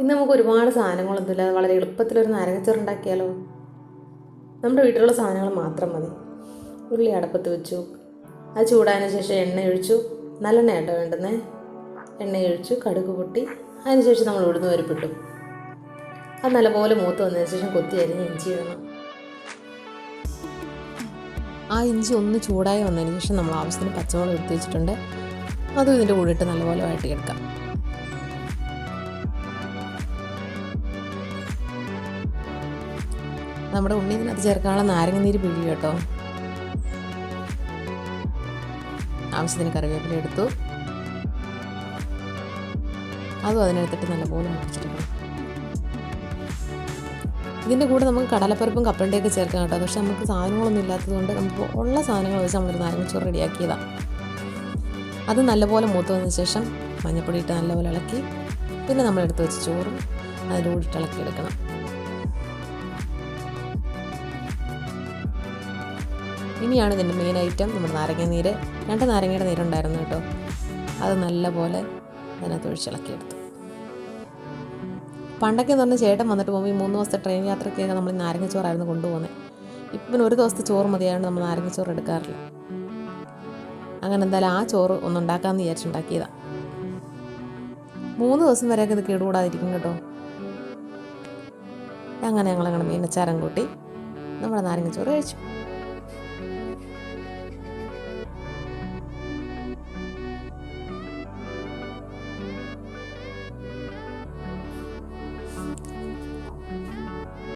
ഇന്ന് നമുക്ക് ഒരുപാട് സാധനങ്ങളൊന്നുമില്ല, വളരെ എളുപ്പത്തിലൊരു നാരങ്ങച്ചോറ് ഉണ്ടാക്കിയാലോ. നമ്മുടെ വീട്ടിലുള്ള സാധനങ്ങൾ മാത്രം മതി. ഉള്ളി അടപ്പത്ത് വെച്ചു, അത് ചൂടായതിനു ശേഷം എണ്ണ ഒഴിച്ചു. നല്ലെണ്ണ കേട്ടോ വേണ്ടുന്നേ. എണ്ണ ഒഴിച്ചു, കടുക് പൊട്ടി, അതിനുശേഷം നമ്മൾ ഉഴുന്ന് പരിപ്പിട്ടു. അത് നല്ലപോലെ മൂത്ത് വന്നതിന് ശേഷം കൊത്തി അരിഞ്ഞ് ഇഞ്ചി ഇടണം. ആ ഇഞ്ചി ഒന്ന് ചൂടായി വന്നതിന് ശേഷം നമ്മൾ ആവശ്യത്തിന് പച്ചമുളക് എടുത്ത് വെച്ചിട്ടുണ്ട്, അതും ഇതിൻ്റെ കൂടെ ഇട്ട് നല്ലപോലെ വഴട്ടിയെടുക്കാം. നമ്മുടെ ഉണ്ണി ഇതിനകത്ത് ചേർക്കാനുള്ള നാരങ്ങ നീര് പിഴിയും കേട്ടോ. ആവശ്യത്തിന് കറിവേപ്പില എടുത്തു, അതും അതിനെടുത്തിട്ട് നല്ലപോലെ മുറിച്ചെടുക്കണം. ഇതിൻ്റെ കൂടെ നമുക്ക് കടലപ്പരിപ്പും കപ്പലണ്ടിയൊക്കെ ചേർക്കാം കേട്ടോ. പക്ഷെ നമുക്ക് സാധനങ്ങളൊന്നും ഇല്ലാത്തതുകൊണ്ട് നമുക്ക് ഉള്ള സാധനങ്ങൾ വെച്ച് നമ്മളൊരു നാരങ്ങച്ചോറ് റെഡിയാക്കിയതാണ്. അത് നല്ലപോലെ മൂത്ത് വന്നതിന് ശേഷം മഞ്ഞൾപ്പൊടി ഇട്ട് നല്ലപോലെ ഇളക്കി, പിന്നെ നമ്മളെടുത്ത് വെച്ച് ചോറും അതിൻ്റെ കൂടെ ഇട്ട് ഇളക്കിയെടുക്കണം. ഇനിയാണ് ഇതിൻ്റെ മെയിൻ ഐറ്റം, നമ്മുടെ നാരങ്ങ നീര്. 2 നാരങ്ങയുടെ നീരുണ്ടായിരുന്നു കേട്ടോ. അത് നല്ലപോലെ അതിനകത്ത് ഒഴിച്ചിളക്കിയെടുത്തു. പണ്ടൊക്കെ എന്ന് പറഞ്ഞാൽ ചേട്ടൻ വന്നിട്ട് പോകുമ്പോൾ ഈ 3 ദിവസത്തെ ട്രെയിൻ യാത്രയ്ക്കൊക്കെ നമ്മൾ നാരങ്ങച്ചോറായിരുന്നു കൊണ്ടുപോകുന്നത്. ഇപ്പം ഒരു ദിവസത്തെ ചോറ് മതിയായതുകൊണ്ട് നമ്മൾ നാരങ്ങച്ചോറ് എടുക്കാറില്ല. അങ്ങനെ എന്തായാലും ആ ചോറ് ഒന്നുണ്ടാക്കാമെന്ന് വിചാരിച്ചുണ്ടാക്കിയതാണ്. 3 ദിവസം വരെയൊക്കെ ഇത് കേടുകൂടാതിരിക്കും കേട്ടോ. അങ്ങനെ ഞങ്ങളങ്ങനെ മീനച്ചാരം കൂട്ടി നമ്മുടെ നാരങ്ങച്ചോറ് കഴിച്ചു.